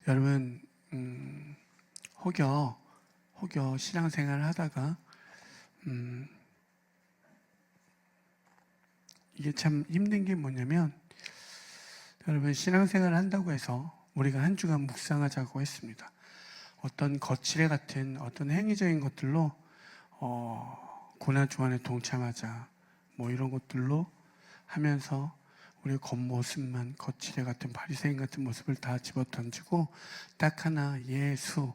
여러분, 혹여 신앙생활을 하다가 이게 참 힘든 게 뭐냐면, 여러분, 신앙생활을 한다고 해서 우리가 한 주간 묵상하자고 했습니다. 어떤 거칠애 같은 어떤 행위적인 것들로 고난 주간에 동참하자, 뭐 이런 것들로 하면서 우리 겉모습만 거칠애 같은 바리새인 같은 모습을 다 집어던지고 딱 하나 예수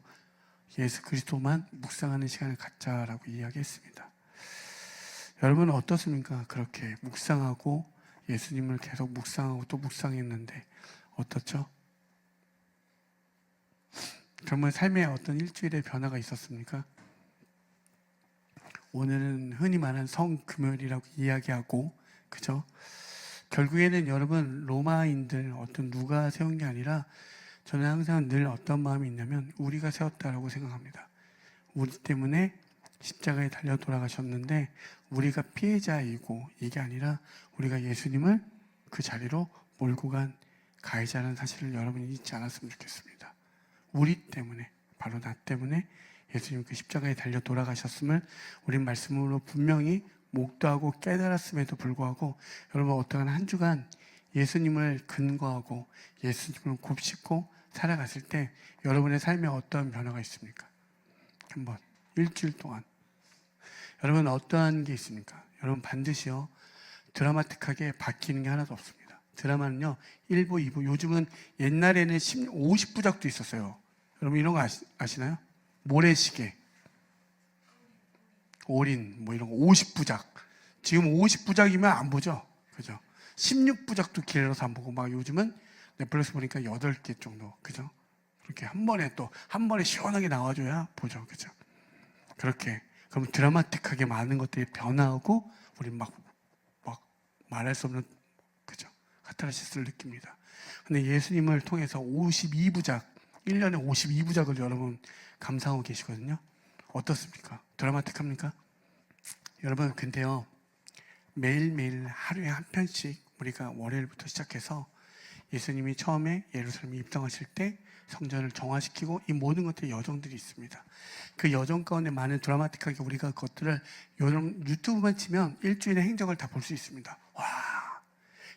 그리스도만 묵상하는 시간을 갖자라고 이야기했습니다. 여러분은 어떻습니까? 그렇게 묵상하고 예수님을 계속 묵상하고 또 묵상했는데 어떻죠? 정말 삶에 어떤 일주일의 변화가 있었습니까? 오늘은 흔히 말하는 성금요일이라고 이야기하고, 그죠? 결국에는 여러분, 로마인들 어떤 누가 세운 게 아니라 저는 항상 늘 어떤 마음이 있냐면 우리가 세웠다라고 생각합니다. 우리 때문에 십자가에 달려 돌아가셨는데 우리가 피해자이고, 이게 아니라 우리가 예수님을 그 자리로 몰고 간 가해자라는 사실을 여러분이 잊지 않았으면 좋겠습니다. 우리 때문에, 바로 나 때문에 예수님 그 십자가에 달려 돌아가셨음을 우린 말씀으로 분명히 목도하고 깨달았음에도 불구하고, 여러분 어떠한 한 주간 예수님을 근거하고 예수님을 곱씹고 살아갔을 때 여러분의 삶에 어떠한 변화가 있습니까? 한번 일주일 동안 여러분 어떠한 게 있습니까? 여러분 반드시요, 드라마틱하게 바뀌는 게 하나도 없습니다. 드라마는요 1부, 2부, 요즘은 옛날에는 50부작도 있었어요. 여러분 이런 거 아시나요? 모래시계, 올인, 뭐 이런 거 50부작. 지금 50부작이면 안 보죠. 그죠? 16부작도 길어서 안 보고, 막 요즘은 넷플릭스 보니까 8개 정도. 그죠? 그렇게 한 번에 시원하게 나와줘야 보죠. 그죠? 그렇게. 그럼 드라마틱하게 많은 것들이 변화하고, 우리 막 말할 수 없는, 그죠? 카타르시스를 느낍니다. 근데 예수님을 통해서 52부작, 1년에 52부작을 여러분 감상하고 계시거든요. 어떻습니까? 드라마틱합니까? 여러분, 근데요, 매일매일 하루에 한 편씩 우리가 월요일부터 시작해서 예수님이 처음에 예루살렘에 입성하실 때 성전을 정화시키고 이 모든 것들의 여정들이 있습니다. 그 여정 가운데 많은 드라마틱하게 우리가 그것들을 여러분 유튜브만 치면 일주일의 행적을 다 볼 수 있습니다. 와!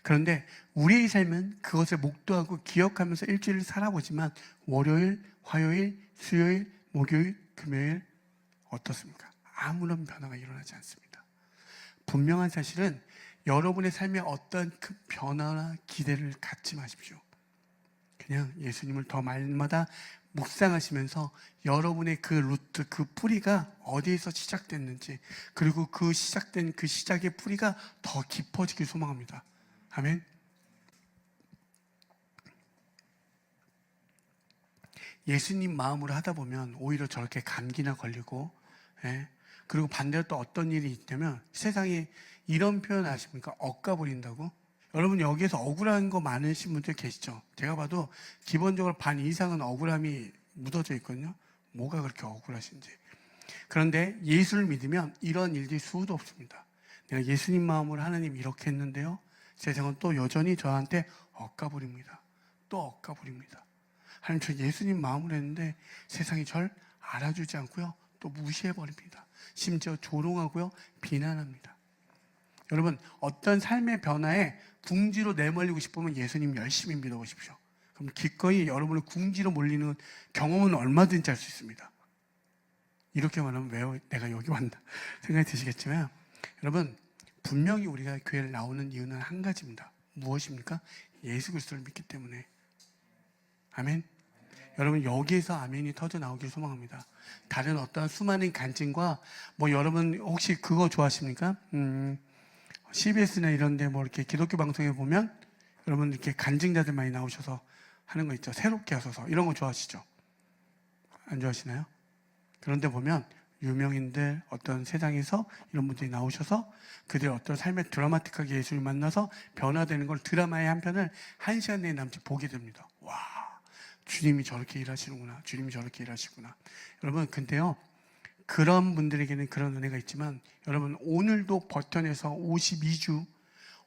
그런데 우리의 삶은 그것을 목도하고 기억하면서 일주일을 살아보지만 월요일, 화요일, 수요일, 목요일, 금요일 어떻습니까? 아무런 변화가 일어나지 않습니다. 분명한 사실은 여러분의 삶에 어떤 그 변화나 기대를 갖지 마십시오. 그냥 예수님을 더 날마다 묵상하시면서 여러분의 그 루트, 그 뿌리가 어디에서 시작됐는지, 그리고 그 시작된 그 시작의 뿌리가 더 깊어지길 소망합니다. 아멘. 예수님 마음으로 하다 보면 오히려 저렇게 감기나 걸리고, 예? 그리고 반대로 또 어떤 일이 있냐면, 세상에 이런 표현 아십니까? 억까 부린다고? 여러분 여기에서 억울한 거 많으신 분들 계시죠? 제가 봐도 기본적으로 반 이상은 억울함이 묻어져 있거든요. 뭐가 그렇게 억울하신지. 그런데 예수를 믿으면 이런 일들이 수도 없습니다. 내가 예수님 마음으로 하나님 이렇게 했는데요, 세상은 또 여전히 저한테 억까 부립니다. 또 억까 부립니다. 하나님, 저 예수님 마음으로 했는데 세상이 절 알아주지 않고요, 또 무시해버립니다. 심지어 조롱하고요, 비난합니다. 여러분, 어떤 삶의 변화에 궁지로 내몰리고 싶으면 예수님 열심히 믿어보십시오. 그럼 기꺼이 여러분을 궁지로 몰리는 경험은 얼마든지 할 수 있습니다. 이렇게 말하면 왜 내가 여기 왔나 생각이 드시겠지만, 여러분 분명히 우리가 교회를 나오는 이유는 한 가지입니다. 무엇입니까? 예수 그리스도를 믿기 때문에. 아멘. 여러분 여기에서 아멘이 터져 나오길 소망합니다. 다른 어떤 수많은 간증과, 뭐 여러분 혹시 그거 좋아하십니까? CBS나 이런 데 뭐 이렇게 기독교 방송에 보면 여러분 이렇게 간증자들 많이 나오셔서 하는 거 있죠. 새롭게 하소서. 이런 거 좋아하시죠? 안 좋아하시나요? 그런데 보면 유명인들, 어떤 세상에서 이런 분들이 나오셔서 그들의 어떤 삶의 드라마틱하게 예수를 만나서 변화되는 걸, 드라마의 한 편을 1시간 내에 남짓 보게 됩니다. 와, 주님이 저렇게 일하시는구나. 주님이 저렇게 일하시구나. 여러분, 근데요, 그런 분들에게는 그런 은혜가 있지만, 여러분 오늘도 버텨내서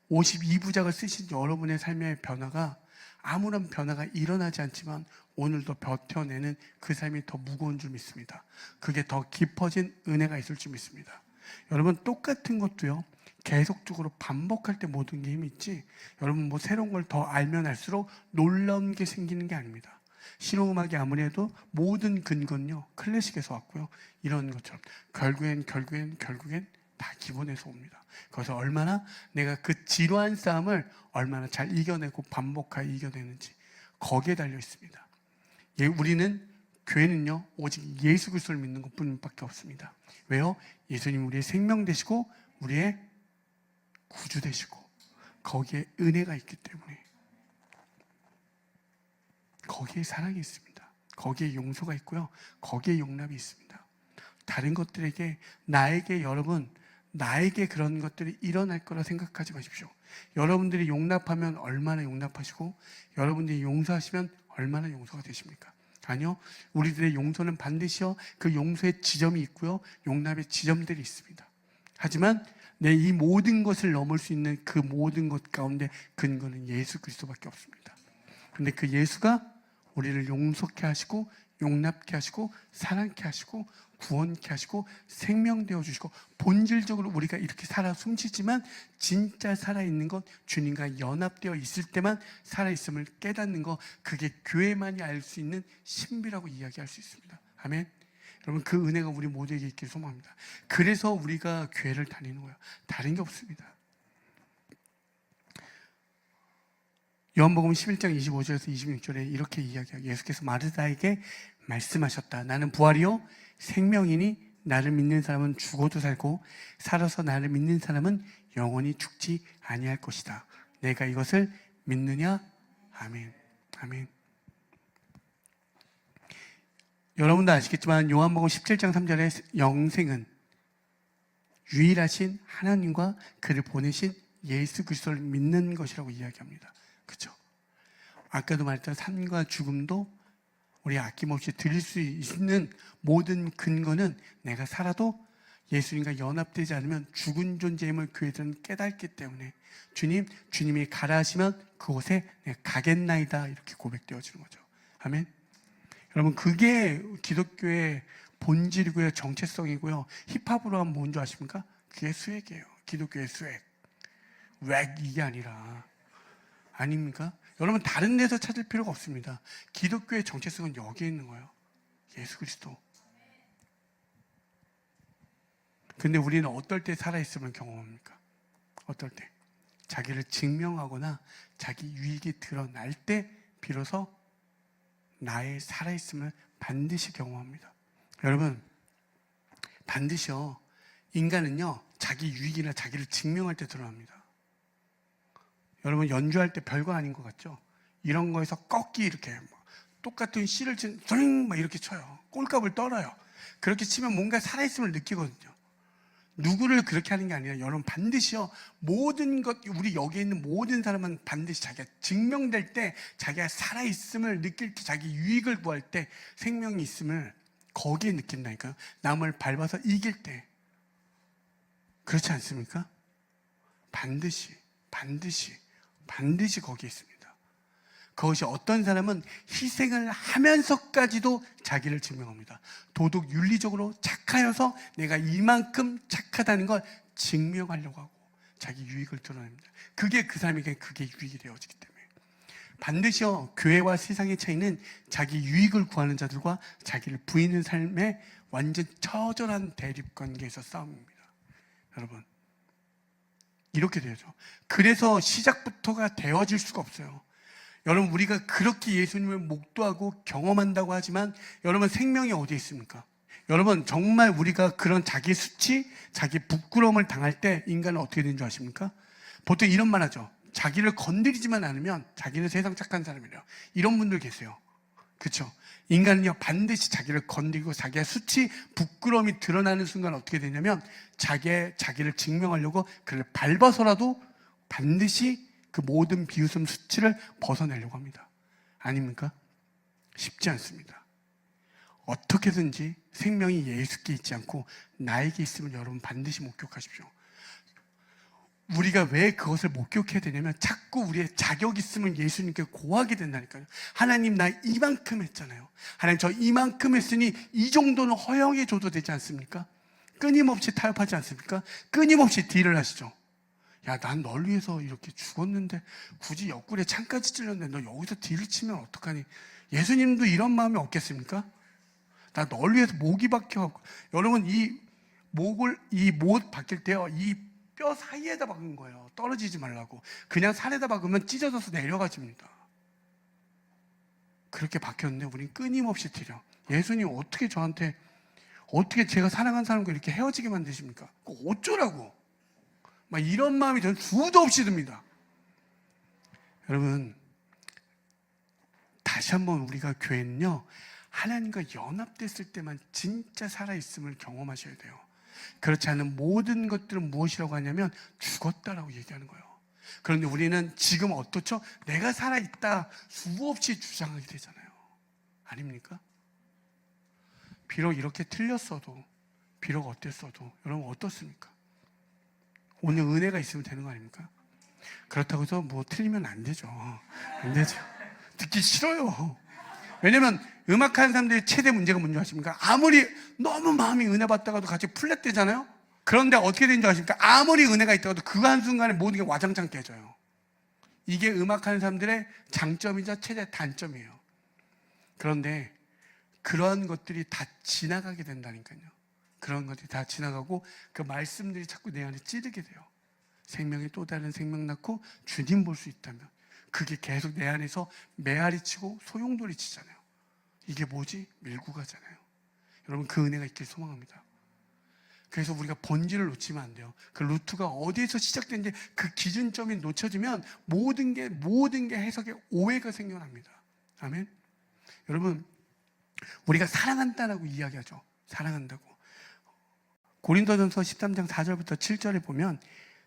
52부작을 쓰신 여러분의 삶의 변화가 아무런 변화가 일어나지 않지만 오늘도 버텨내는 그 삶이 더 무거운 줄 믿습니다. 그게 더 깊어진 은혜가 있을 줄 믿습니다. 여러분, 똑같은 것도요, 계속적으로 반복할 때 모든 게 힘이 있지, 여러분 뭐 새로운 걸 더 알면 알수록 놀라운 게 생기는 게 아닙니다. 실용음악이 아무리 해도 모든 근거는요, 클래식에서 왔고요, 이런 것처럼 결국엔 다 기본에서 옵니다. 그래서 얼마나 내가 그 지루한 싸움을 얼마나 잘 이겨내고 반복하여 이겨내는지, 거기에 달려 있습니다. 우리는, 교회는요, 오직 예수 그리스도를 믿는 것뿐밖에 없습니다. 왜요? 예수님 우리의 생명 되시고 우리의 구주 되시고 거기에 은혜가 있기 때문에, 거기에 사랑이 있습니다. 거기에 용서가 있고요, 거기에 용납이 있습니다. 다른 것들에게, 여러분, 나에게 그런 것들이 일어날 거라 생각하지 마십시오. 여러분들이 용납하면 얼마나 용납하시고, 여러분들이 용서하시면 얼마나 용서가 되십니까? 아니요, 우리들의 용서는 반드시요, 그 용서의 지점이 있고요, 용납의 지점들이 있습니다. 하지만 이 모든 것을 넘을 수 있는 그 모든 것 가운데 근거는 예수 그리스도밖에 없습니다. 그런데 그 예수가 우리를 용서케 하시고 용납케 하시고 사랑케 하시고 구원케 하시고 생명되어 주시고, 본질적으로 우리가 이렇게 살아 숨쉬지만 진짜 살아있는 것, 주님과 연합되어 있을 때만 살아있음을 깨닫는 것, 그게 교회만이 알 수 있는 신비라고 이야기할 수 있습니다. 아멘. 여러분, 그 은혜가 우리 모두에게 있길 소망합니다. 그래서 우리가 교회를 다니는 거예요. 다른 게 없습니다. 요한복음 11장 25절에서 26절에 이렇게 이야기하고, 예수께서 마르다에게 말씀하셨다. 나는 부활이요 생명이니 나를 믿는 사람은 죽어도 살고 살아서 나를 믿는 사람은 영원히 죽지 아니할 것이다. 내가 이것을 믿느냐? 아멘. 아멘. 여러분도 아시겠지만 요한복음 17장 3절에 영생은 유일하신 하나님과 그를 보내신 예수 그리스도를 믿는 것이라고 이야기합니다. 그렇죠? 아까도 말했던 삶과 죽음도 우리 아낌없이 드릴 수 있는 모든 근거는, 내가 살아도 예수님과 연합되지 않으면 죽은 존재임을 교회들은 깨닫기 때문에, 주님이 가라 하시면 그곳에 내가 가겠나이다, 이렇게 고백되어지는 거죠. 아멘. 여러분, 그게 기독교의 본질이고요, 정체성이고요. 힙합으로 하면 뭔지 아십니까? 그게 스웩이에요. 기독교의 스웩. 웩, 이게 아닙니까? 여러분, 다른 데서 찾을 필요가 없습니다. 기독교의 정체성은 여기에 있는 거예요. 예수 그리스도. 근데 우리는 어떨 때 살아있음을 경험합니까? 어떨 때? 자기를 증명하거나 자기 유익이 드러날 때 비로소 나의 살아있음을 반드시 경험합니다. 여러분, 반드시요, 인간은요, 자기 유익이나 자기를 증명할 때 드러납니다. 여러분, 연주할 때 별거 아닌 것 같죠? 이런 거에서 꺾기, 이렇게 똑같은 C를 치는 막 이렇게 쳐요. 꼴값을 떨어요. 그렇게 치면 뭔가 살아있음을 느끼거든요. 누구를 그렇게 하는 게 아니라, 여러분, 반드시요, 모든 것, 우리 여기에 있는 모든 사람은 반드시 자기가 증명될 때, 자기가 살아있음을 느낄 때, 자기 유익을 구할 때, 생명이 있음을 거기에 느낀다니까요. 남을 밟아서 이길 때. 그렇지 않습니까? 반드시 거기에 있습니다. 그것이, 어떤 사람은 희생을 하면서까지도 자기를 증명합니다. 도덕 윤리적으로 착하여서 내가 이만큼 착하다는 걸 증명하려고 하고 자기 유익을 드러냅니다. 그게 그 사람에게 그게 유익이 되어지기 때문에, 반드시요, 교회와 세상의 차이는 자기 유익을 구하는 자들과 자기를 부인하는 삶의 완전 처절한 대립관계에서 싸움입니다. 여러분, 이렇게 되죠. 그래서 시작부터가 되어질 수가 없어요. 여러분, 우리가 그렇게 예수님을 목도하고 경험한다고 하지만, 여러분, 생명이 어디에 있습니까? 여러분, 정말 우리가 그런 자기 수치, 자기 부끄러움을 당할 때 인간은 어떻게 되는 줄 아십니까? 보통 이런 말 하죠. 자기를 건드리지만 않으면 자기는 세상 착한 사람이래요. 이런 분들 계세요. 그렇죠? 인간은요, 반드시 자기를 건드리고 자기의 수치, 부끄러움이 드러나는 순간 어떻게 되냐면, 자기를 증명하려고 그를 밟아서라도 반드시 그 모든 비웃음, 수치를 벗어내려고 합니다. 아닙니까? 쉽지 않습니다. 어떻게든지 생명이 예수께 있지 않고 나에게 있음을 여러분 반드시 목격하십시오. 우리가 왜 그것을 목격해야 되냐면 자꾸 우리의 자격 있으면 예수님께 고하게 된다니까요. 하나님 나 이만큼 했잖아요. 하나님 저 이만큼 했으니 이 정도는 허용해 줘도 되지 않습니까? 끊임없이 타협하지 않습니까? 끊임없이 딜을 하시죠. 야, 난 널 위해서 이렇게 죽었는데 굳이 옆구리에 창까지 찔렀는데 너 여기서 딜을 치면 어떡하니? 예수님도 이런 마음이 없겠습니까? 나 널 위해서 목이 박혀갖고, 여러분 이 못 박힐 때요, 이 뼈 사이에다 박은 거예요. 떨어지지 말라고. 그냥 살에다 박으면 찢어져서 내려가집니다. 그렇게 박혔는데 우린 끊임없이 드려. 예수님 어떻게 저한테, 어떻게 제가 사랑한 사람과 이렇게 헤어지게 만드십니까? 어쩌라고? 막 이런 마음이 저는 수도 없이 듭니다. 여러분, 다시 한번 우리가 교회는요, 하나님과 연합됐을 때만 진짜 살아있음을 경험하셔야 돼요. 그렇지 않은 모든 것들은 무엇이라고 하냐면 죽었다라고 얘기하는 거예요. 그런데 우리는 지금 어떻죠? 내가 살아있다 수없이 주장하게 되잖아요. 아닙니까? 비록 이렇게 틀렸어도, 비록 어땠어도 여러분 어떻습니까? 오늘 은혜가 있으면 되는 거 아닙니까? 그렇다고 해서 뭐 틀리면 안 되죠. 안 되죠. 듣기 싫어요. 왜냐면 음악하는 사람들의 최대 문제가 뭔지 아십니까? 아무리 너무 마음이 은혜 받다가도 같이 플랫되잖아요. 그런데 어떻게 되는지 아십니까? 아무리 은혜가 있다가도 그 한순간에 모든 게 와장창 깨져요. 이게 음악하는 사람들의 장점이자 최대 단점이에요. 그런데 그러한 것들이 다 지나가게 된다니까요. 그런 것들이 다 지나가고 그 말씀들이 자꾸 내 안에 찌르게 돼요. 생명이 또 다른 생명 낳고 주님 볼 수 있다면 그게 계속 내 안에서 메아리 치고 소용돌이 치잖아요. 이게 뭐지? 밀고 가잖아요. 여러분 그 은혜가 있길 소망합니다. 그래서 우리가 본질을 놓치면 안 돼요. 그 루트가 어디에서 시작된지 그 기준점이 놓쳐지면 모든 게 해석에 오해가 생겨납니다. 아멘. 여러분 우리가 사랑한다라고 이야기하죠. 사랑한다고. 고린도전서 13장 4절부터 7절에 보면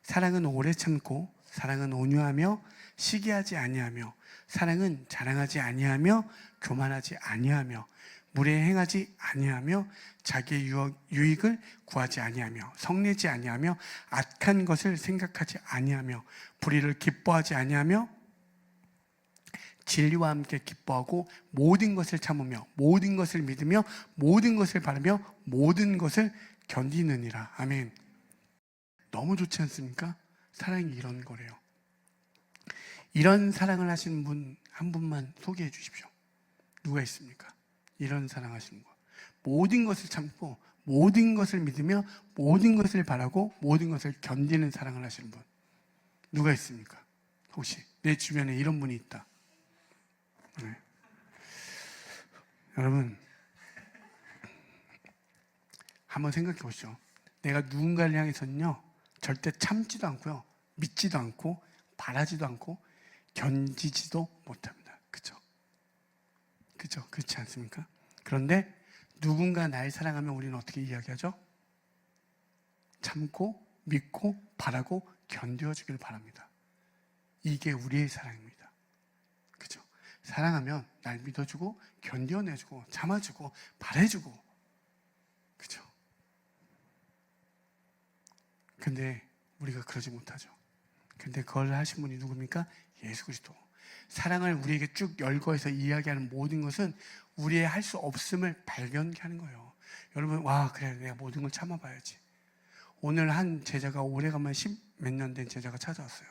사랑은 오래 참고 사랑은 온유하며 시기하지 아니하며 사랑은 자랑하지 아니하며 교만하지 아니하며 무례 행하지 아니하며 자기의 유익을 구하지 아니하며 성내지 아니하며 악한 것을 생각하지 아니하며 불의를 기뻐하지 아니하며 진리와 함께 기뻐하고 모든 것을 참으며 모든 것을 믿으며 모든 것을 바라며 모든 것을 견디느니라. 아멘. 너무 좋지 않습니까? 사랑이 이런 거래요. 이런 사랑을 하시는 분 한 분만 소개해 주십시오. 누가 있습니까? 이런 사랑하시는 분. 모든 것을 참고 모든 것을 믿으며 모든 것을 바라고 모든 것을 견디는 사랑을 하시는 분. 누가 있습니까? 혹시 내 주변에 이런 분이 있다. 네. 여러분 한번 생각해 보시죠. 내가 누군가를 향해서는요 절대 참지도 않고요 믿지도 않고 바라지도 않고 견디지도 못합니다. 그렇죠? 그렇죠? 그렇지 않습니까? 그런데 누군가 날 사랑하면 우리는 어떻게 이야기하죠? 참고 믿고 바라고 견뎌주길 바랍니다. 이게 우리의 사랑입니다. 그렇죠? 사랑하면 날 믿어주고 견뎌내주고 참아주고 바래주고 그렇죠? 근데 우리가 그러지 못하죠. 근데 그걸 하신 분이 누굽니까? 예수 그리스도. 사랑을 우리에게 쭉 열거해서 이야기하는 모든 것은 우리의 할 수 없음을 발견케 하는 거예요. 여러분 와 그래 내가 모든 걸 참아봐야지. 오늘 한 제자가 오래간만에 10몇 년 된 제자가 찾아왔어요.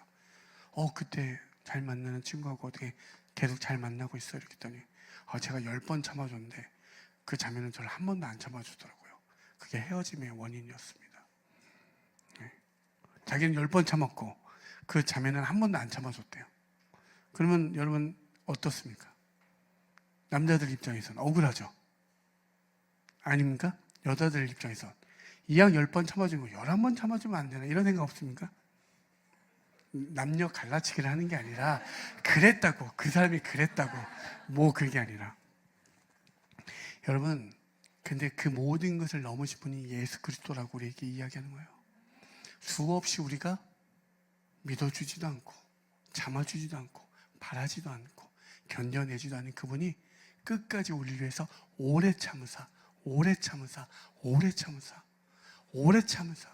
그때 잘 만나는 친구하고 어떻게 계속 잘 만나고 있어 이렇게 했더니 제가 10번 참아줬는데 그 자매는 저를 한 번도 안 참아주더라고요. 그게 헤어짐의 원인이었습니다. 네. 자기는 10번 참았고 그 자매는 한 번도 안 참아줬대요. 그러면 여러분 어떻습니까? 남자들 입장에서는 억울하죠? 아닙니까? 여자들 입장에서 이왕 10번 참아준 거 11번 참아주면 안 되나 이런 생각 없습니까? 남녀 갈라치기를 하는 게 아니라 그랬다고 그 사람이 그랬다고 뭐 그게 아니라 여러분 근데 그 모든 것을 넘으신 분이 예수 그리스도라고 우리에게 이야기하는 거예요. 수없이 우리가 믿어주지도 않고 참아주지도 않고 바라지도 않고 견뎌내지도 않은 그분이 끝까지 우리를 위해서 오래 참으사 오래 참으사 오래 참으사 오래 참으사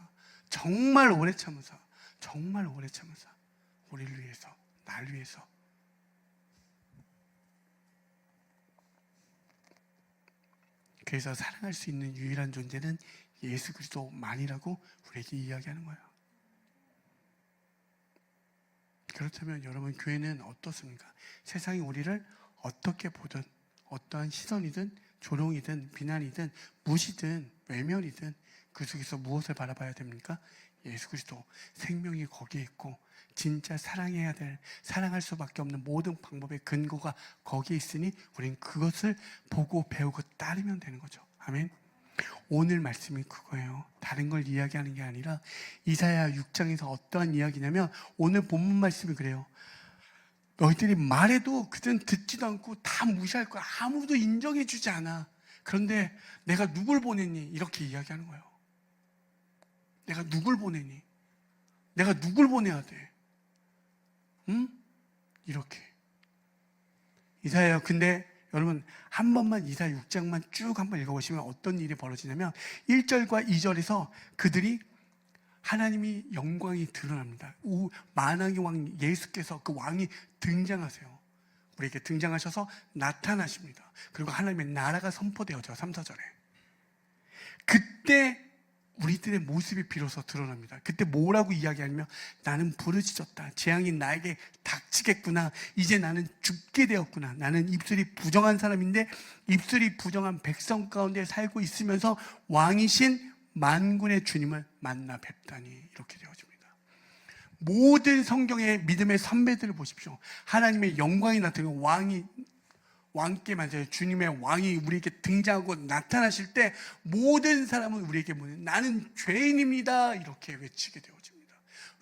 정말 오래 참으사 정말 오래 참으사 우리를 위해서, 날 위해서. 그래서 사랑할 수 있는 유일한 존재는 예수 그리스도만이라고 우리에게 이야기하는 거예요. 그렇다면 여러분, 교회는 어떻습니까? 세상이 우리를 어떻게 보든, 어떠한 시선이든 조롱이든 비난이든 무시든 외면이든 그 속에서 무엇을 바라봐야 됩니까? 예수 그리스도, 생명이 거기에 있고 진짜 사랑해야 될, 사랑할 수밖에 없는 모든 방법의 근거가 거기에 있으니 우리는 그것을 보고 배우고 따르면 되는 거죠. 아멘. 오늘 말씀이 그거예요. 다른 걸 이야기하는 게 아니라 이사야 6장에서 어떠한 이야기냐면 오늘 본문 말씀이 그래요. 너희들이 말해도 그들은 듣지도 않고 다 무시할 거야. 아무도 인정해 주지 않아. 그런데 내가 누굴 보냈니? 이렇게 이야기하는 거예요. 내가 누굴 보내니? 내가 누굴 보내야 돼? 응? 이렇게. 이사야, 근데 여러분 한 번만 이사야 6장만 쭉 한번 읽어보시면 어떤 일이 벌어지냐면 1절과 2절에서 그들이 하나님이 영광이 드러납니다. 만왕의 왕 예수께서 그 왕이 등장하세요. 우리에게 등장하셔서 나타나십니다. 그리고 하나님의 나라가 선포되어져 3, 4절에. 그때 우리들의 모습이 비로소 드러납니다. 그때 뭐라고 이야기하냐면 나는 부르짖었다. 재앙이 나에게 닥치겠구나. 이제 나는 죽게 되었구나. 나는 입술이 부정한 사람인데 입술이 부정한 백성 가운데 살고 있으면서 왕이신 만군의 주님을 만나 뵙다니. 이렇게 되어집니다. 모든 성경의 믿음의 선배들을 보십시오. 하나님의 영광이 나타나고 왕께 맞아요. 주님의 왕이 우리에게 등장하고 나타나실 때 모든 사람은 우리에게 나는 죄인입니다. 이렇게 외치게 되어집니다.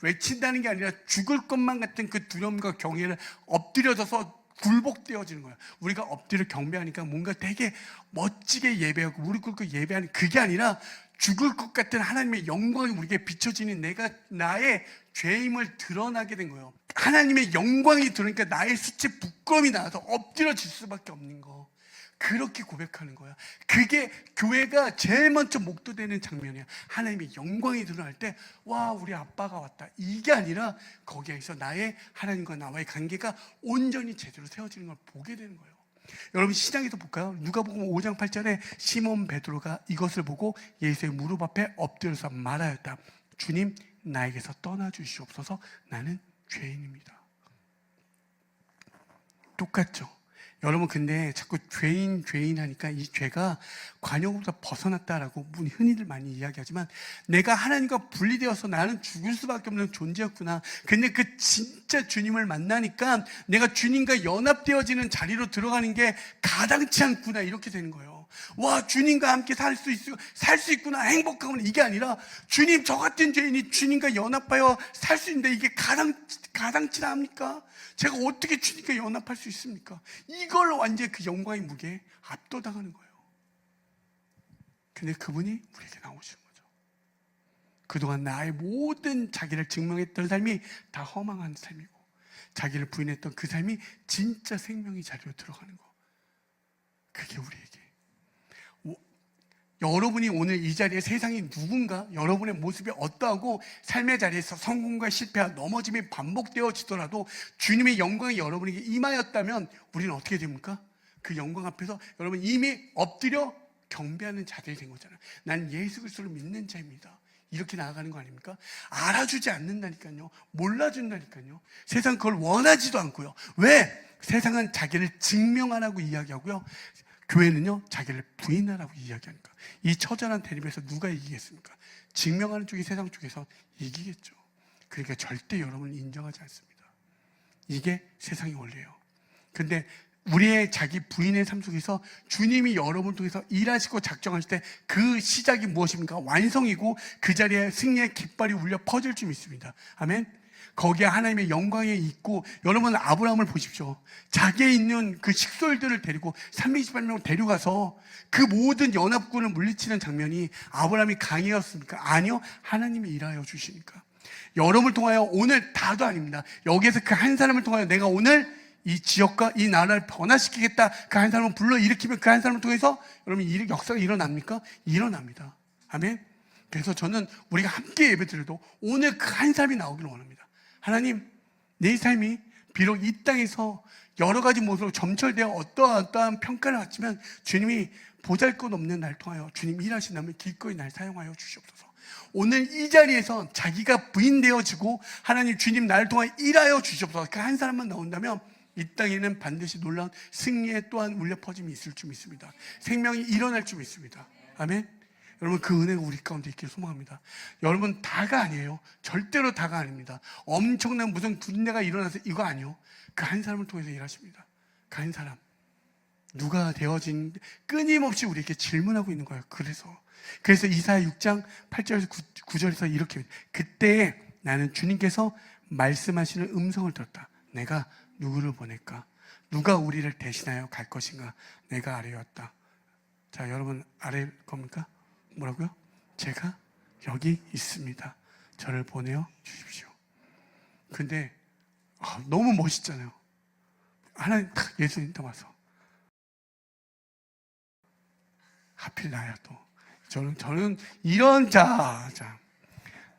외친다는 게 아니라 죽을 것만 같은 그 두려움과 경외를 엎드려져서 굴복되어지는 거예요. 우리가 엎드려 경배하니까 뭔가 되게 멋지게 예배하고 무릎 꿇고 예배하는 그게 아니라 죽을 것 같은 하나님의 영광이 우리에게 비춰지는 나의 죄임을 드러나게 된 거예요. 하나님의 영광이 들어오니까 나의 수치 부끄러움이 나와서 엎드려질 수밖에 없는 거. 그렇게 고백하는 거야. 그게 교회가 제일 먼저 목도되는 장면이야. 하나님의 영광이 드러날 때 와, 우리 아빠가 왔다. 이게 아니라 거기에서 나의 하나님과 나와의 관계가 온전히 제대로 세워지는 걸 보게 되는 거예요. 여러분 시장에서 볼까요? 누가복음 5장 8절에 시몬 베드로가 이것을 보고 예수의 무릎 앞에 엎드려서 말하였다. 주님, 나에게서 떠나주시옵소서. 나는 죄인입니다. 똑같죠? 여러분 근데 자꾸 죄인 하니까 이 죄가 관용으로부터 벗어났다라고 흔히들 많이 이야기하지만 내가 하나님과 분리되어서 나는 죽을 수밖에 없는 존재였구나. 근데 그 진짜 주님을 만나니까 내가 주님과 연합되어지는 자리로 들어가는 게 가당치 않구나. 이렇게 되는 거예요. 와, 주님과 함께 살 수 있구나. 행복하구나. 이게 아니라 주님, 저 같은 죄인이 주님과 연합하여 살 수 있는데 이게 가당치나 합니까? 제가 어떻게 주님과 연합할 수 있습니까? 이걸 완전히 그 영광의 무게에 압도당하는 거예요. 근데 그분이 우리에게 나오시는 거죠. 그동안 나의 모든 자기를 증명했던 삶이 다 허망한 삶이고 자기를 부인했던 그 삶이 진짜 생명의 자리로 들어가는 거. 그게 우리에게. 여러분이 오늘 이 자리에 세상이 누군가, 여러분의 모습이 어떠하고 삶의 자리에서 성공과 실패와 넘어짐이 반복되어지더라도 주님의 영광이 여러분에게 임하였다면 우리는 어떻게 됩니까? 그 영광 앞에서 여러분 이미 엎드려 경배하는 자들이 된 거잖아요. 난 예수 그리스도를 믿는 자입니다. 이렇게 나아가는 거 아닙니까? 알아주지 않는다니까요. 몰라준다니까요. 세상 그걸 원하지도 않고요. 왜? 세상은 자기를 증명하라고 이야기하고요. 교회는요, 자기를 부인하라고 이야기하니까. 이 처절한 대립에서 누가 이기겠습니까? 증명하는 쪽이 세상 쪽에서 이기겠죠. 그러니까 절대 여러분을 인정하지 않습니다. 이게 세상의 원리예요. 근데 우리의 자기 부인의 삶 속에서 주님이 여러분을 통해서 일하시고 작정하실 때 그 시작이 무엇입니까? 완성이고 그 자리에 승리의 깃발이 울려 퍼질 줄 믿습니다. 아멘. 거기에 하나님의 영광이 있고, 여러분 아브라함을 보십시오. 자기에 있는 그 식솔들을 데리고 328명을 데려가서 그 모든 연합군을 물리치는 장면이 아브라함이 강이었습니까? 아니요. 하나님이 일하여 주시니까. 여러분을 통하여 오늘 다도 아닙니다. 여기에서 그 한 사람을 통하여 내가 오늘 이 지역과 이 나라를 변화시키겠다. 그 한 사람을 불러일으키면 그 한 사람을 통해서 여러분 역사가 일어납니까? 일어납니다. 아멘. 그래서 저는 우리가 함께 예배드려도 오늘 그 한 사람이 나오기를 원합니다. 하나님, 내 삶이 비록 이 땅에서 여러 가지 모습으로 점철되어 어떠한 평가를 받지만 주님이 보잘것없는 날 통하여 주님 일하신다면 기꺼이 날 사용하여 주시옵소서. 오늘 이 자리에서 자기가 부인되어지고 하나님 주님 나를 통하여 일하여 주시옵소서. 그 한 사람만 나온다면 이 땅에는 반드시 놀라운 승리의 또한 울려 퍼짐이 있을 줄 믿습니다. 생명이 일어날 줄 믿습니다. 아멘. 여러분, 그 은혜가 우리 가운데 있기를 소망합니다. 여러분, 다가 아니에요. 절대로 다가 아닙니다. 엄청난 무슨 군대가 일어나서 이거 아니요. 그 한 사람을 통해서 일하십니다. 그 한 사람. 누가 되어진 끊임없이 우리에게 질문하고 있는 거예요. 그래서 이사야 6장 8절에서 9절에서 이렇게, 그때 나는 주님께서 말씀하시는 음성을 들었다. 내가 누구를 보낼까? 누가 우리를 대신하여 갈 것인가? 내가 아래였다. 자, 여러분 아래일 겁니까? 뭐라고요? 제가 여기 있습니다. 저를 보내어 주십시오. 근데 너무 멋있잖아요. 하나님 딱 예수님 딱 와서 하필 나야 또. 저는 이런 자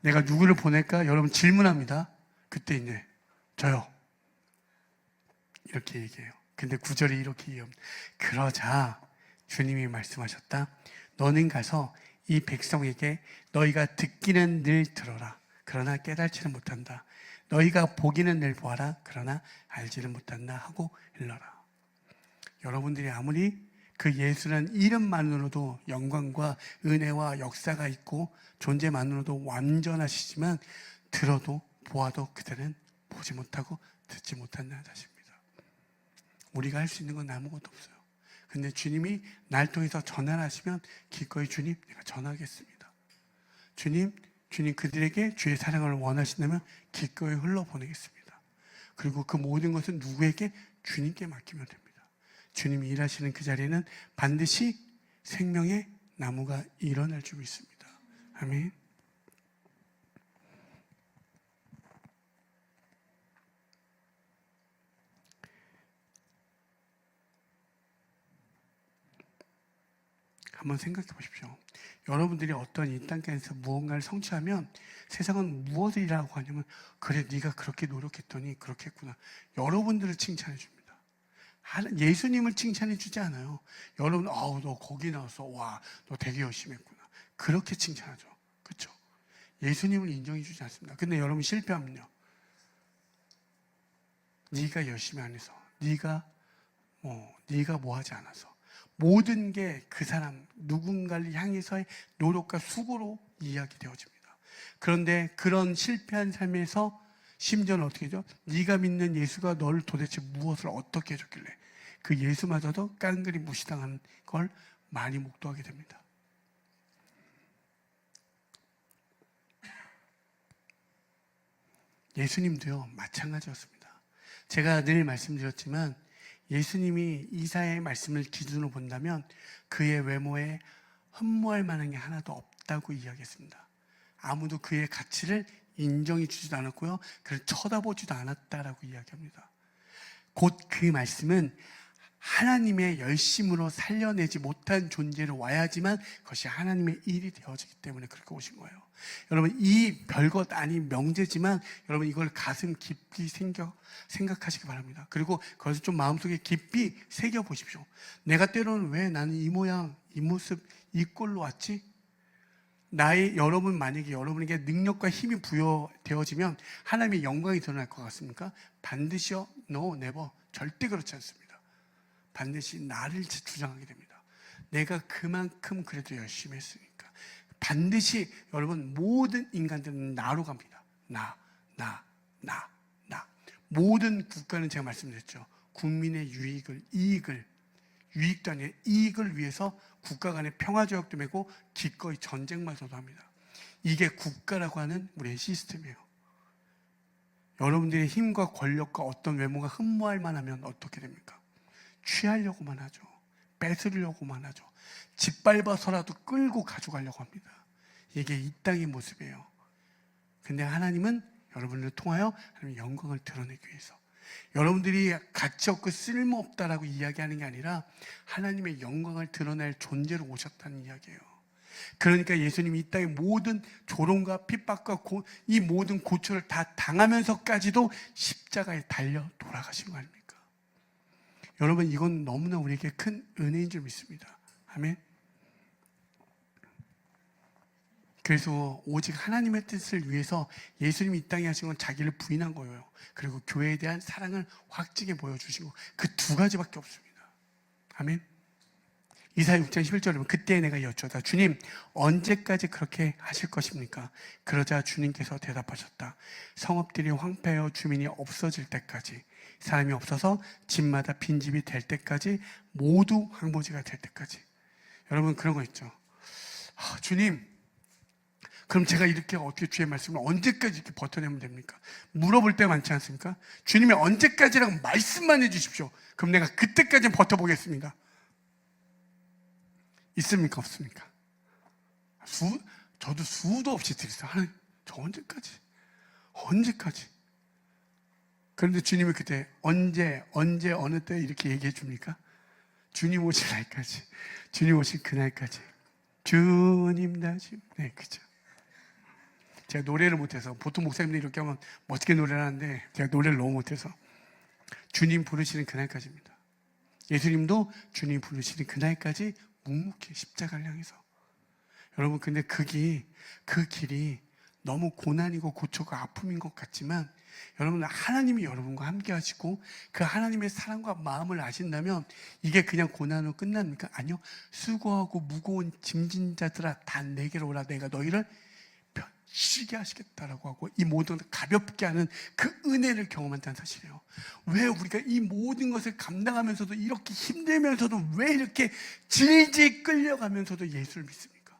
내가 누구를 보낼까? 여러분 질문합니다. 그때 이제 저요. 이렇게 얘기해요. 근데 9절이 이렇게 이어집니다. 그러자 주님이 말씀하셨다. 너는 가서 이 백성에게 너희가 듣기는 늘 들어라. 그러나 깨달지는 못한다. 너희가 보기는 늘 보아라. 그러나 알지는 못한다 하고 일러라. 여러분들이 아무리 그 예수라는 이름만으로도 영광과 은혜와 역사가 있고 존재만으로도 완전하시지만 들어도 보아도 그들은 보지 못하고 듣지 못한다는 사실입니다. 우리가 할 수 있는 건 아무것도 없어요. 근데 주님이 날 통해서 전환하시면 기꺼이 주님 내가 전하겠습니다. 주님 그들에게 주의 사랑을 원하신다면 기꺼이 흘러보내겠습니다. 그리고 그 모든 것은 누구에게? 주님께 맡기면 됩니다. 주님이 일하시는 그 자리에는 반드시 생명의 나무가 일어날 줄 믿습니다. 아멘. 한번 생각해 보십시오. 여러분들이 어떤 이 땅에서 무언가를 성취하면 세상은 무엇이라고 하냐면 그래 네가 그렇게 노력했더니 그렇게 했구나. 여러분들을 칭찬해 줍니다. 예수님을 칭찬해 주지 않아요. 여러분 너 거기 나왔어. 와, 너 되게 열심히 했구나. 그렇게 칭찬하죠. 그렇죠? 예수님을 인정해 주지 않습니다. 근데 여러분 실패하면요. 네가 열심히 안 해서 네가 뭐 하지 않아서 모든 게 그 사람 누군가를 향해서의 노력과 수고로 이야기되어집니다. 그런데 그런 실패한 삶에서 심지어는 어떻게 되죠? 네가 믿는 예수가 너를 도대체 무엇을 어떻게 해줬길래 그 예수마저도 깡그리 무시당하는 걸 많이 목도하게 됩니다. 예수님도요 마찬가지였습니다. 제가 늘 말씀드렸지만 예수님이 이사야의 말씀을 기준으로 본다면 그의 외모에 흠모할 만한 게 하나도 없다고 이야기했습니다. 아무도 그의 가치를 인정해 주지도 않았고요. 그를 쳐다보지도 않았다라고 이야기합니다. 곧 그 말씀은 하나님의 열심으로 살려내지 못한 존재로 와야지만 그것이 하나님의 일이 되어지기 때문에 그렇게 오신 거예요. 여러분 이 별것 아닌 명제지만 여러분 이걸 가슴 깊이 생각하시기 바랍니다. 그리고 그것을 좀 마음속에 깊이 새겨보십시오. 내가 때로는 왜 나는 이 모양 이 모습 이 꼴로 왔지? 여러분 만약에 여러분에게 능력과 힘이 부여되어지면 하나님의 영광이 드러날 것 같습니까? 반드시요? No, never. 절대 그렇지 않습니다. 반드시 나를 주장하게 됩니다. 내가 그만큼 그래도 열심히 했으니까. 반드시 여러분 모든 인간들은 나로 갑니다. 나. 모든 국가는 제가 말씀드렸죠. 국민의 유익도 아니에요. 이익을 위해서 국가 간의 평화조약도 맺고 기꺼이 전쟁마저도 합니다. 이게 국가라고 하는 우리의 시스템이에요. 여러분들의 힘과 권력과 어떤 외모가 흠모할 만하면 어떻게 됩니까? 취하려고만 하죠. 뺏으려고만 하죠. 짓밟아서라도 끌고 가져가려고 합니다. 이게 이 땅의 모습이에요. 근데 하나님은 여러분을 통하여 하나님의 영광을 드러내기 위해서 여러분들이 가치 없고 쓸모없다라고 이야기하는 게 아니라 하나님의 영광을 드러낼 존재로 오셨다는 이야기예요. 그러니까 예수님이 이 땅의 모든 조롱과 핍박과 이 모든 고초를 다 당하면서까지도 십자가에 달려 돌아가신 거 아닙니까? 여러분, 이건 너무나 우리에게 큰 은혜인 줄 믿습니다. 아멘. 그래서 오직 하나님의 뜻을 위해서 예수님이 이 땅에 하신 건 자기를 부인한 거예요. 그리고 교회에 대한 사랑을 확증해 보여주시고, 그 두 가지밖에 없습니다. 아멘. 이사야 6장 11절에 보면 그때 내가 여쭈었다. 주님, 언제까지 그렇게 하실 것입니까? 그러자 주님께서 대답하셨다. 성읍들이 황폐하여 주민이 없어질 때까지, 사람이 없어서 집마다 빈집이 될 때까지, 모두 황무지가 될 때까지. 여러분, 그런 거 있죠. 주님, 그럼 제가 이렇게 어떻게 주의 말씀을 언제까지 이렇게 버텨내면 됩니까? 물어볼 때 많지 않습니까? 주님이 언제까지라고 말씀만 해주십시오. 그럼 내가 그때까지는 버텨보겠습니다. 있습니까? 없습니까? 저도 수도 없이 드렸어요. 하나님, 저 언제까지? 그런데 주님이 그때 언제 어느 때 이렇게 얘기해 줍니까? 주님 오실 날까지, 주님 오실 그날까지, 주님 다시. 네, 그죠. 제가 노래를 못해서, 보통 목사님들이 이렇게 하면 멋지게 노래를 하는데 제가 노래를 너무 못해서, 주님 부르시는 그날까지입니다. 예수님도 주님 부르시는 그날까지 묵묵히 십자가를 향해서. 여러분, 근데 그 길이 너무 고난이고 고초가 아픔인 것 같지만, 여러분, 하나님이 여러분과 함께 하시고 그 하나님의 사랑과 마음을 아신다면 이게 그냥 고난으로 끝납니까? 아니요. 수고하고 무거운 짐진 자들아, 다 내게로 오라. 내가 너희를 쉬게 하시겠다라고 하고, 이 모든 것을 가볍게 하는 그 은혜를 경험한다는 사실이에요. 왜 우리가 이 모든 것을 감당하면서도 이렇게 힘들면서도 왜 이렇게 질질 끌려가면서도 예수를 믿습니까?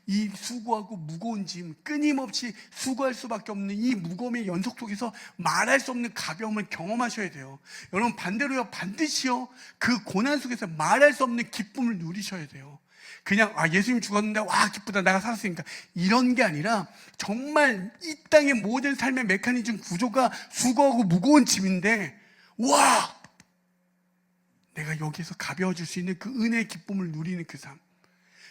이 수고하고 무거운 짐, 끊임없이 수고할 수밖에 없는 이 무거움의 연속 속에서 말할 수 없는 가벼움을 경험하셔야 돼요. 여러분, 반대로요, 반드시요, 그 고난 속에서 말할 수 없는 기쁨을 누리셔야 돼요. 그냥 예수님 죽었는데 와 기쁘다, 내가 살았으니까, 이런 게 아니라 정말 이 땅의 모든 삶의 메커니즘 구조가 수고하고 무거운 짐인데, 와, 내가 여기에서 가벼워질 수 있는 그 은혜의 기쁨을 누리는 그 삶,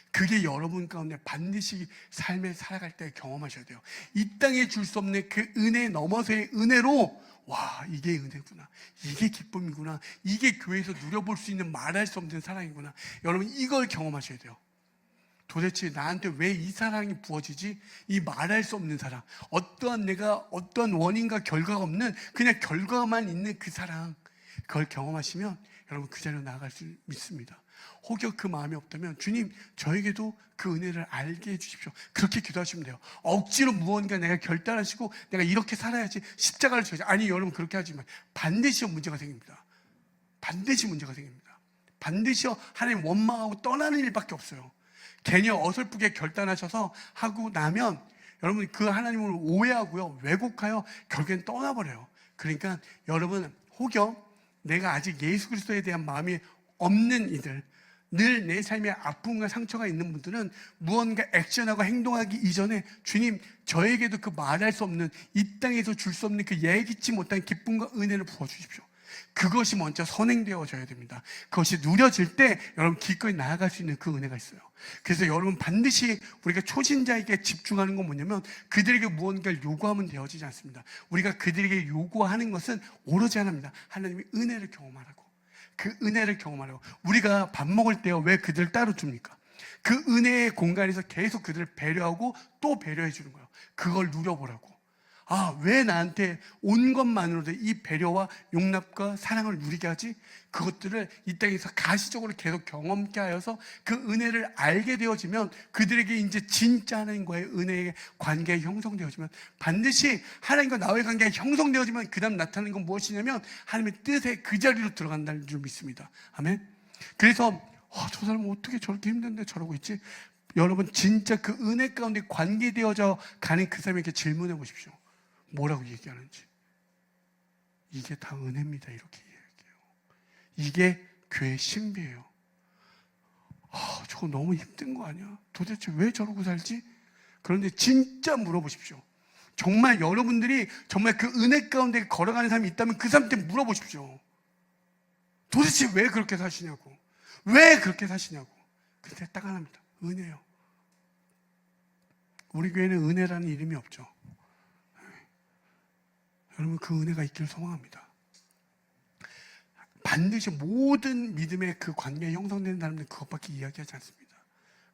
그게 여러분 가운데 반드시 삶에 살아갈 때 경험하셔야 돼요. 이 땅에 줄 수 없는 그 은혜 넘어서의 은혜로, 와, 이게 은혜구나, 이게 기쁨이구나, 이게 교회에서 누려볼 수 있는 말할 수 없는 사랑이구나. 여러분, 이걸 경험하셔야 돼요. 도대체 나한테 왜 이 사랑이 부어지지? 이 말할 수 없는 사랑, 어떠한 원인과 결과가 없는 그냥 결과만 있는 그 사랑, 그걸 경험하시면 여러분 그 자리로 나아갈 수 믿습니다. 혹여 그 마음이 없다면, 주님, 저에게도 그 은혜를 알게 해주십시오. 그렇게 기도하시면 돼요. 억지로 무언가 내가 결단하시고 내가 이렇게 살아야지, 십자가를 져야지, 아니, 여러분 그렇게 하지만 반드시 문제가 생깁니다. 반드시 문제가 생깁니다. 반드시 하나님 원망하고 떠나는 일밖에 없어요. 괜히 어설프게 결단하셔서 하고 나면 여러분 그 하나님을 오해하고요, 왜곡하여 결국엔 떠나버려요. 그러니까 여러분, 혹여 내가 아직 예수 그리스도에 대한 마음이 없는 이들, 늘 내 삶에 아픔과 상처가 있는 분들은 무언가 액션하고 행동하기 이전에, 주님, 저에게도 그 말할 수 없는, 이 땅에서 줄 수 없는 그 예기치 못한 기쁨과 은혜를 부어주십시오. 그것이 먼저 선행되어져야 됩니다. 그것이 누려질 때 여러분 기꺼이 나아갈 수 있는 그 은혜가 있어요. 그래서 여러분 반드시 우리가 초신자에게 집중하는 건 뭐냐면, 그들에게 무언가를 요구하면 되어지지 않습니다. 우리가 그들에게 요구하는 것은 오로지 하나입니다. 하나님의 은혜를 경험하라고. 그 은혜를 경험하라고. 우리가 밥 먹을 때요, 왜 그들을 따로 줍니까? 그 은혜의 공간에서 계속 그들을 배려하고 또 배려해 주는 거예요. 그걸 누려보라고. 왜 나한테 온 것만으로도 이 배려와 용납과 사랑을 누리게 하지? 그것들을 이 땅에서 가시적으로 계속 경험케 하여서 그 은혜를 알게 되어지면, 그들에게 이제 진짜 하나님과의 은혜의 관계가 형성되어지면, 반드시 하나님과 나와의 관계가 형성되어지면 그 다음 나타나는 건 무엇이냐면 하나님의 뜻에 그 자리로 들어간다는 줄 믿습니다. 아멘. 그래서 저 사람은 어떻게 저렇게 힘든데 저러고 있지? 여러분, 진짜 그 은혜 가운데 관계되어져 가는 그 사람에게 질문해 보십시오. 뭐라고 얘기하는지. 이게 다 은혜입니다, 이렇게 얘기해요. 이게 교회의 신비예요. 저거 너무 힘든 거 아니야? 도대체 왜 저러고 살지? 그런데 진짜 물어보십시오. 정말 여러분들이 정말 그 은혜 가운데 걸어가는 사람이 있다면 그 사람한테 물어보십시오. 도대체 왜 그렇게 사시냐고. 왜 그렇게 사시냐고. 근데 딱 하나입니다. 은혜요. 우리 교회는 은혜라는 이름이 없죠. 여러분 그 은혜가 있기를 소망합니다. 반드시 모든 믿음의 그 관계에 형성되는 사람들은 그것밖에 이야기하지 않습니다.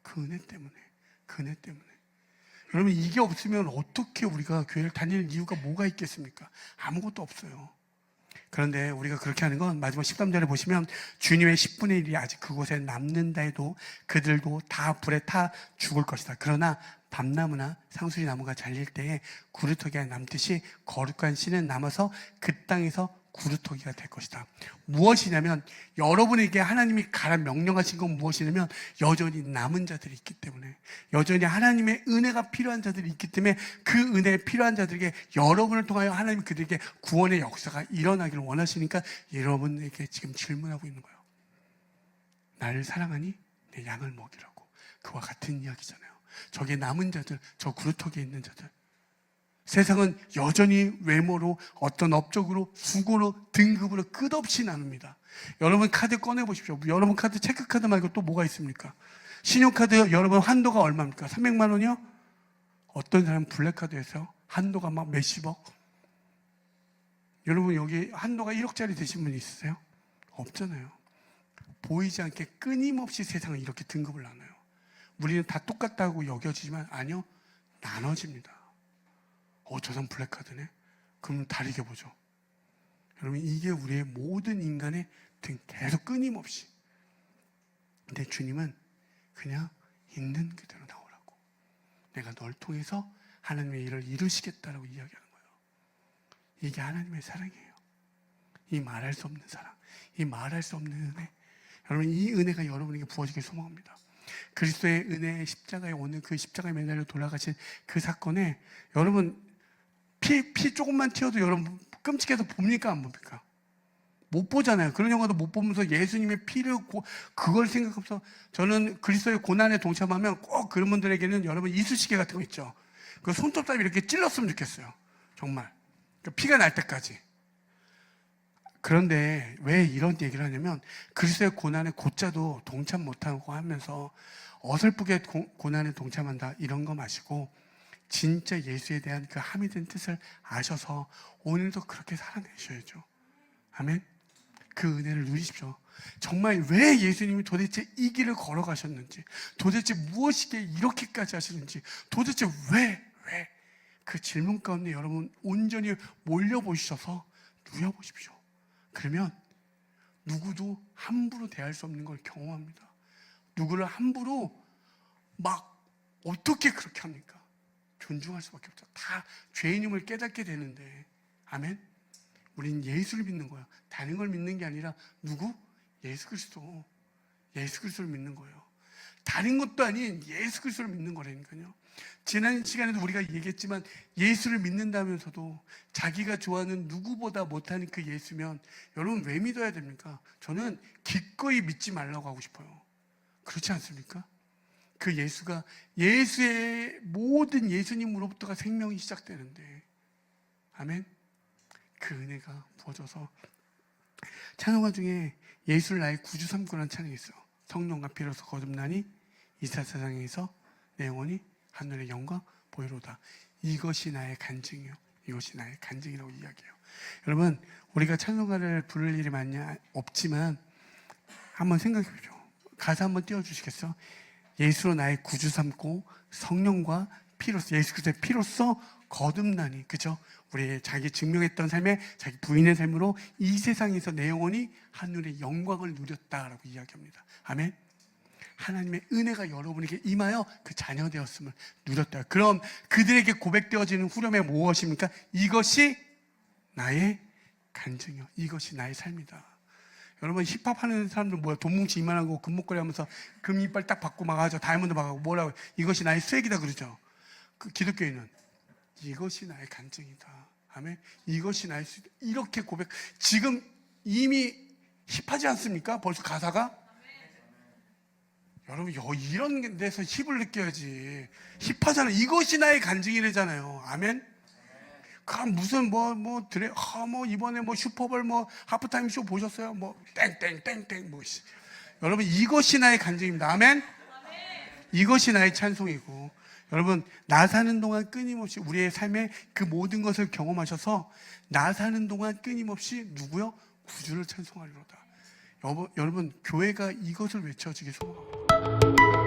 그 은혜 때문에, 그 은혜 때문에. 여러분 이게 없으면 어떻게 우리가 교회를 다닐 이유가 뭐가 있겠습니까? 아무것도 없어요. 그런데 우리가 그렇게 하는 건 마지막 13절에 보시면 주님의 10분의 1이 아직 그곳에 남는다 해도 그들도 다 불에 타 죽을 것이다. 그러나 밤나무나 상수리 나무가 잘릴 때에 구루터기가 남듯이 거룩한 씨는 남아서 그 땅에서 구루터기가 될 것이다. 무엇이냐면 여러분에게 하나님이 가라 명령하신 건 무엇이냐면 여전히 남은 자들이 있기 때문에, 여전히 하나님의 은혜가 필요한 자들이 있기 때문에 그 은혜에 필요한 자들에게 여러분을 통하여 하나님이 그들에게 구원의 역사가 일어나기를 원하시니까 여러분에게 지금 질문하고 있는 거예요. 나를 사랑하니? 내 양을 먹이라고. 그와 같은 이야기잖아요. 저게 남은 자들, 저 구루터기에 있는 자들. 세상은 여전히 외모로, 어떤 업적으로, 수고로, 등급으로 끝없이 나눕니다. 여러분 카드 꺼내보십시오. 여러분 카드 체크카드 말고 또 뭐가 있습니까? 신용카드 여러분 한도가 얼마입니까? 300만 원이요? 어떤 사람은 블랙카드에서 한도가 막 몇십억? 여러분 여기 한도가 1억짜리 되신 분 있으세요? 없잖아요. 보이지 않게 끊임없이 세상은 이렇게 등급을 나눠요. 우리는 다 똑같다고 여겨지지만 아니요, 나눠집니다. 저 사람 블랙카드네? 그럼 다르게 보죠. 여러분 이게 우리의 모든 인간의 등 계속 끊임없이. 근데 주님은 그냥 있는 그대로 나오라고. 내가 널 통해서 하나님의 일을 이루시겠다라고 이야기하는 거예요. 이게 하나님의 사랑이에요. 이 말할 수 없는 사랑, 이 말할 수 없는 은혜. 여러분 이 은혜가 여러분에게 부어지길 소망합니다. 그리스도의 은혜의 십자가에 오는 그 십자가에 매달려 돌아가신 그 사건에 여러분 피 조금만 튀어도 여러분 끔찍해서 봅니까 안 봅니까? 못 보잖아요. 그런 영화도 못 보면서 예수님의 피를 그걸 생각하면서 저는 그리스도의 고난에 동참하면 꼭 그런 분들에게는 여러분 이쑤시개 같은 거 있죠. 그 손톱잡이 이렇게 찔렀으면 좋겠어요. 정말 피가 날 때까지. 그런데 왜 이런 얘기를 하냐면 그리스도의 고난에 곧자도 동참 못하고 하면서 어설프게 고난에 동참한다 이런 거 마시고 진짜 예수에 대한 그 함이 된 뜻을 아셔서 오늘도 그렇게 살아내셔야죠. 아멘. 그 은혜를 누리십시오. 정말 왜 예수님이 도대체 이 길을 걸어가셨는지, 도대체 무엇이기에 이렇게까지 하시는지, 도대체 왜 그 질문 가운데 여러분 온전히 몰려보셔서 누려보십시오. 그러면 누구도 함부로 대할 수 없는 걸 경험합니다. 누구를 함부로 막 어떻게 그렇게 합니까? 존중할 수밖에 없죠. 다 죄인임을 깨닫게 되는데. 아멘. 우린 예수를 믿는 거야. 다른 걸 믿는 게 아니라 누구? 예수 그리스도. 예수 그리스도를 믿는 거예요. 다른 것도 아닌 예수 그리스도를 믿는 거라니까요. 지난 시간에도 우리가 얘기했지만 예수를 믿는다면서도 자기가 좋아하는 누구보다 못하는 그 예수면 여러분 왜 믿어야 됩니까? 저는 기꺼이 믿지 말라고 하고 싶어요. 그렇지 않습니까? 그 예수가 예수의 모든 예수님으로부터가 생명이 시작되는데. 아멘. 그 은혜가 부어져서 찬송가 중에 예수를 나의 구주 삼고라는 찬양이 있어요. 성령과 피로서 거듭나니 이사 세상에서 내 영혼이 하늘의 영광 보이로다. 이것이 나의 간증이요, 이것이 나의 간증이라고 이야기해요. 여러분 우리가 찬송가를 부를 일이 많이 없지만 한번 생각해 보죠. 가사 한번 띄워주시겠어요? 예수로 나의 구주 삼고 성령과 피로서, 예수 그리스도의 피로서 거듭나니. 그죠? 우리 자기 증명했던 삶에 자기 부인의 삶으로 이 세상에서 내 영혼이 하늘의 영광을 누렸다라고 이야기합니다. 아멘. 하나님의 은혜가 여러분에게 임하여 그 자녀 되었음을 누렸다. 그럼 그들에게 고백되어지는 후렴이 무엇입니까? 이것이 나의 간증이요, 이것이 나의 삶이다. 여러분 힙합 하는 사람들 뭐야? 돈 뭉치 이만하고 금목걸이 하면서 금 이빨 딱 받고 막 하죠. 다이아몬드 막 하고 뭐라고, 이것이 나의 수액이다 그러죠. 그 기독교인은 이것이 나의 간증이다. 아멘. 이것이 나의 수액. 이렇게 고백. 지금 이미 힙하지 않습니까? 벌써 가사가. 여러분 이런 데서 힙을 느껴야지. 힙하잖아요. 이것이 나의 간증이래잖아요. 아멘. 그럼 무슨 뭐 이번에 뭐 슈퍼볼 뭐 하프타임 쇼 보셨어요? 뭐 땡땡땡땡 뭐 여러분 이것이 나의 간증입니다. 아멘. 이것이 나의 찬송이고 여러분, 나 사는 동안 끊임없이 우리의 삶의 그 모든 것을 경험하셔서 나 사는 동안 끊임없이 누구요? 구주를 찬송하리로다. 여러분, 교회가 이것을 외쳐지기 소망합니다.